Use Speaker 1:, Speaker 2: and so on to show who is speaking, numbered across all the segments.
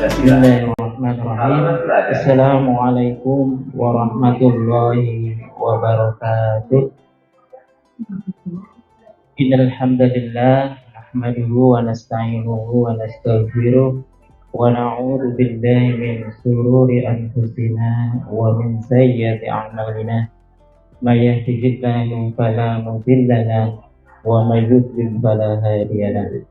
Speaker 1: Bismillahirrahmanirrahim. Assalamualaikum warahmatullahi wabarakatuh. Innal hamdalillah nahmaduhu wa nasta'inuhu wa nastaghfiruh wa na'udzu billahi min shururi anfusina wa min sayyiati a'malina. May yahdihillahu fala mudilla lahu wa may yudlil fala hadiya lahu.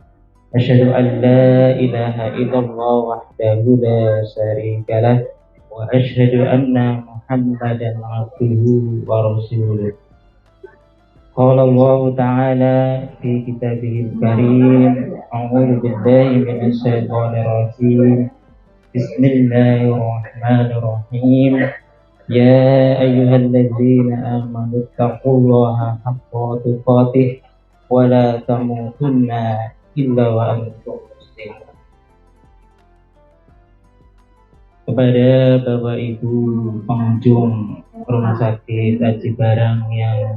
Speaker 1: Asyhadu an la ilaha illallah wahdahu la syarika lah wa asyhadu anna Muhammadan abduhu wa rasuluh. Qala Allah ta'ala fi kitabihil karim, a'udzu billahi minasy syaithanir rajim. Bismillahirrahmanirrahim. Ya ayyuhalladzina amanu taqullaha haqqa tuqatih wa la tamutunna illa wa antum muslimun. Kepada Bapak Ibu pengunjung Rumah Sakit Aji Barang yang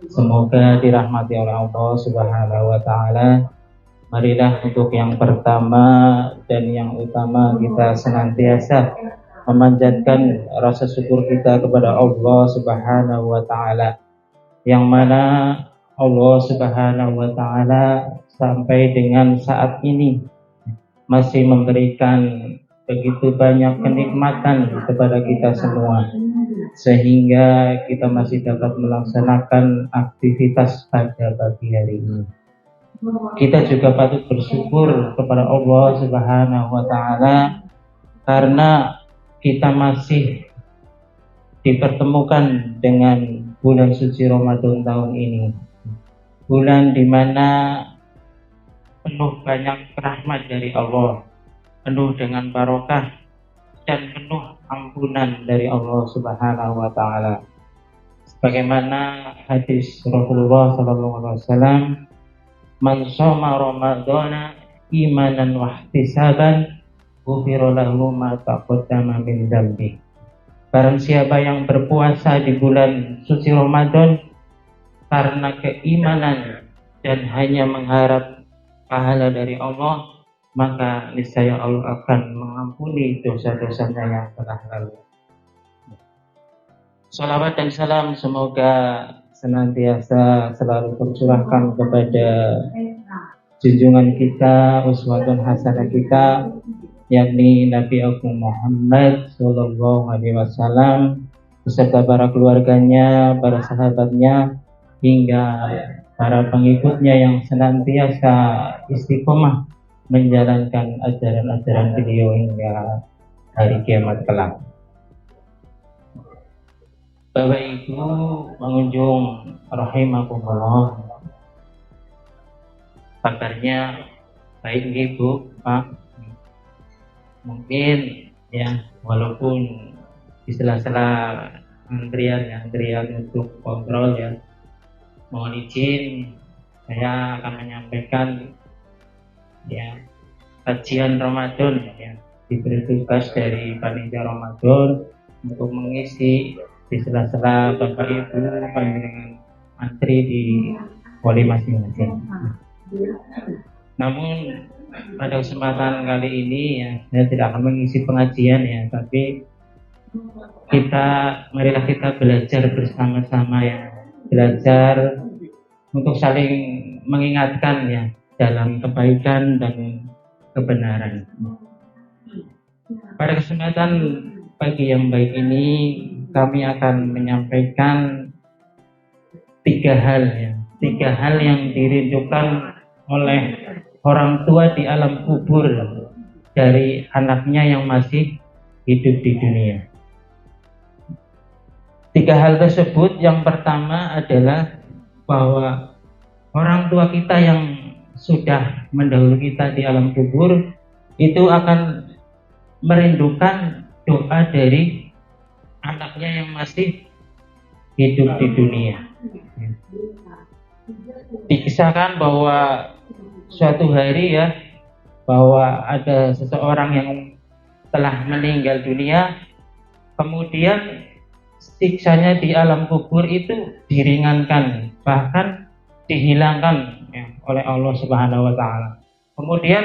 Speaker 1: semoga dirahmati oleh Allah Subhanahu wa taala, marilah untuk yang pertama dan yang utama kita senantiasa memanjatkan rasa syukur kita kepada Allah Subhanahu wa taala, yang mana Allah Subhanahu wa taala sampai dengan saat ini masih memberikan begitu banyak kenikmatan kepada kita semua, sehingga kita masih dapat melaksanakan aktivitas pada pagi hari ini. Kita juga patut bersyukur kepada Allah Subhanahu wa taala karena kita masih dipertemukan dengan bulan suci Ramadan tahun ini. Bulan di mana penuh banyak rahmat dari Allah, penuh dengan barokah dan penuh ampunan dari Allah Subhanahu wa taala. Sebagaimana hadis Rasulullah sallallahu alaihi wasallam, "Man shoma Ramadhana imanan wa ihtisaban, ghufira lahu ma taqaddama min dzambi." Barang siapa yang berpuasa di bulan suci Ramadan karena keimanan dan hanya mengharap pahala dari Allah, maka niscaya Allah akan mengampuni dosa-dosanya yang telah lalu. Salawat dan salam semoga senantiasa selalu tercurahkan kepada junjungan kita, uswatun hasanah kita, yakni Nabi Agung Muhammad Sallallahu Alaihi Wasallam beserta para keluarganya, para sahabatnya, hingga para pengikutnya yang senantiasa istiqomah menjalankan ajaran-ajaran beliau hingga hari kiamat kelak. Bapak Ibu pengunjung rahimakumullah, kabarnya baik Ibu, Pak. Mungkin ya, walaupun di sela-sela antrian untuk kontrol ya, mohon izin saya akan menyampaikan ya kajian Ramadan ya, diberi tugas dari panitia Ramadan untuk mengisi di sela-sela Bapak Ibu panjenengan antri di poli masing-masing. Namun pada kesempatan kali ini ya, saya tidak akan mengisi pengajian ya, tapi marilah kita belajar bersama-sama ya, belajar untuk saling mengingatkan ya dalam kebaikan dan kebenaran. Pada kesempatan pagi yang baik ini kami akan menyampaikan tiga hal yang dirindukan oleh orang tua di alam kubur dari anaknya yang masih hidup di dunia. Tiga hal tersebut, yang pertama adalah bahwa orang tua kita yang sudah mendahului kita di alam kubur itu akan merindukan doa dari anaknya yang masih hidup di dunia. Dikisahkan bahwa suatu hari ya, bahwa ada seseorang yang telah meninggal dunia, kemudian siksanya di alam kubur itu diringankan, bahkan dihilangkan ya, oleh Allah Subhanahu wa taala. Kemudian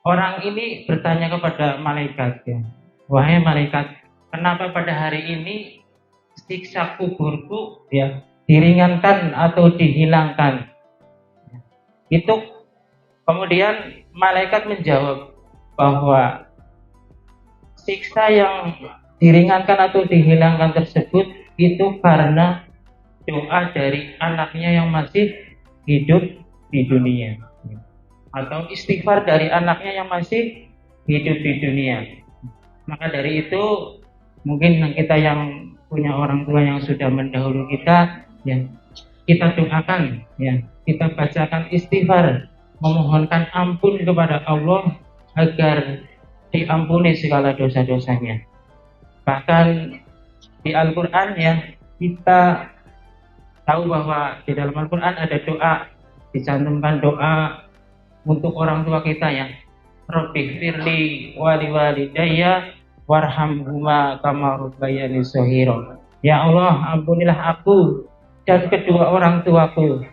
Speaker 1: Orang ini bertanya kepada malaikat, ya, wahai malaikat, kenapa pada hari ini siksa kuburku ya diringankan atau dihilangkan? Itu kemudian malaikat menjawab bahwa siksa yang diringankan atau dihilangkan tersebut itu karena doa dari anaknya yang masih hidup di dunia, atau istighfar dari anaknya yang masih hidup di dunia. Maka dari itu mungkin kita yang punya orang tua yang sudah mendahului kita, ya kita doakan, ya kita bacakan istighfar, memohonkan ampun kepada Allah agar diampuni segala dosa-dosanya. Bahkan di Al-Quran ya kita tahu bahwa di dalam Al-Quran ada doa, dicantumkan doa untuk orang tua kita ya. Rabbi firli wali walidayya warhamhuma kama rabbayani shaghira. Ya Allah, ampunilah aku dan kedua orang tuaku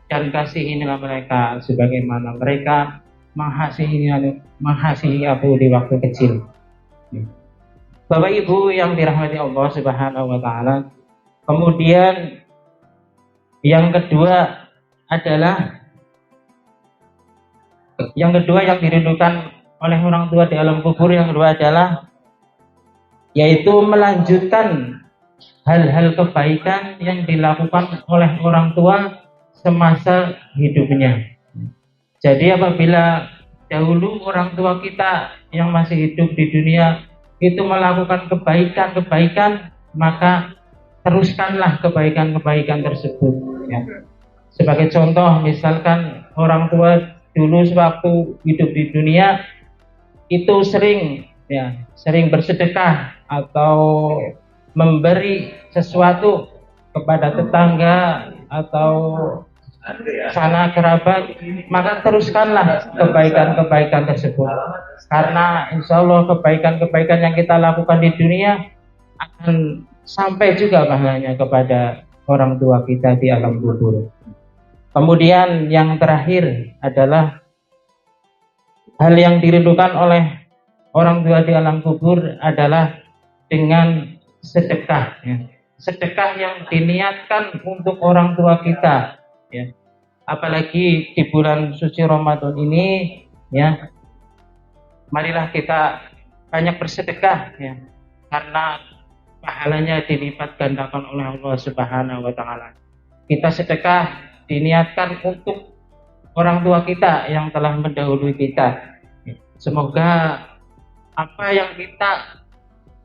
Speaker 1: dan kasihilah mereka sebagaimana mereka mengasihi aku di waktu kecil. Bapak Ibu yang dirahmati Allah Subhanahu wa taala. Kemudian yang kedua yang dirindukan oleh orang tua di alam kubur, yang kedua adalah yaitu melanjutkan hal-hal kebaikan yang dilakukan oleh orang tua semasa hidupnya. Jadi apabila dahulu orang tua kita yang masih hidup di dunia itu melakukan kebaikan-kebaikan, maka teruskanlah kebaikan-kebaikan tersebut ya. Sebagai contoh, misalkan orang tua dulu sewaktu hidup di dunia itu sering bersedekah atau memberi sesuatu kepada tetangga atau sanak kerabat, maka teruskanlah kebaikan-kebaikan tersebut, karena insya Allah kebaikan-kebaikan yang kita lakukan di dunia akan sampai juga pahalanya kepada orang tua kita di alam kubur. Kemudian yang terakhir adalah hal yang dirindukan oleh orang tua di alam kubur adalah dengan sedekah ya. Sedekah yang diniatkan untuk orang tua kita ya. Apalagi di bulan suci Ramadan ini ya, marilah kita banyak bersedekah ya, karena pahalanya dilipat gandakan oleh Allah Subhanahu wa taala. Kita sedekah diniatkan untuk orang tua kita yang telah mendahului kita. Semoga apa yang kita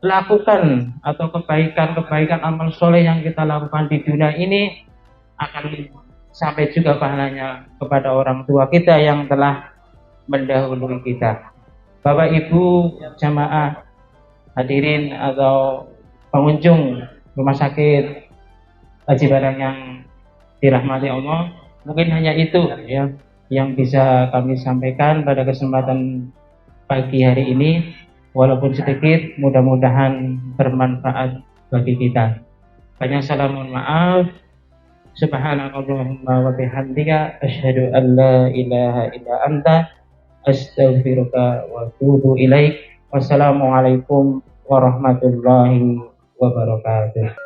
Speaker 1: lakukan atau kebaikan-kebaikan amal soleh yang kita lakukan di dunia ini akan sampai juga pahalanya kepada orang tua kita yang telah mendahului kita. Bapak Ibu jamaah hadirin atau pengunjung rumah sakit Haji Barang yang dirahmati Allah, mungkin hanya itu ya yang bisa kami sampaikan pada kesempatan pagi hari ini. Walaupun sedikit, mudah-mudahan bermanfaat bagi kita. Banyak salam, mohon maaf. Subhanakallahumma wa bihamdika asyhadu an la ilaha illa anta astaghfiruka wa atubu ilaik. Wassalamualaikum warahmatullahi wabarakatuh.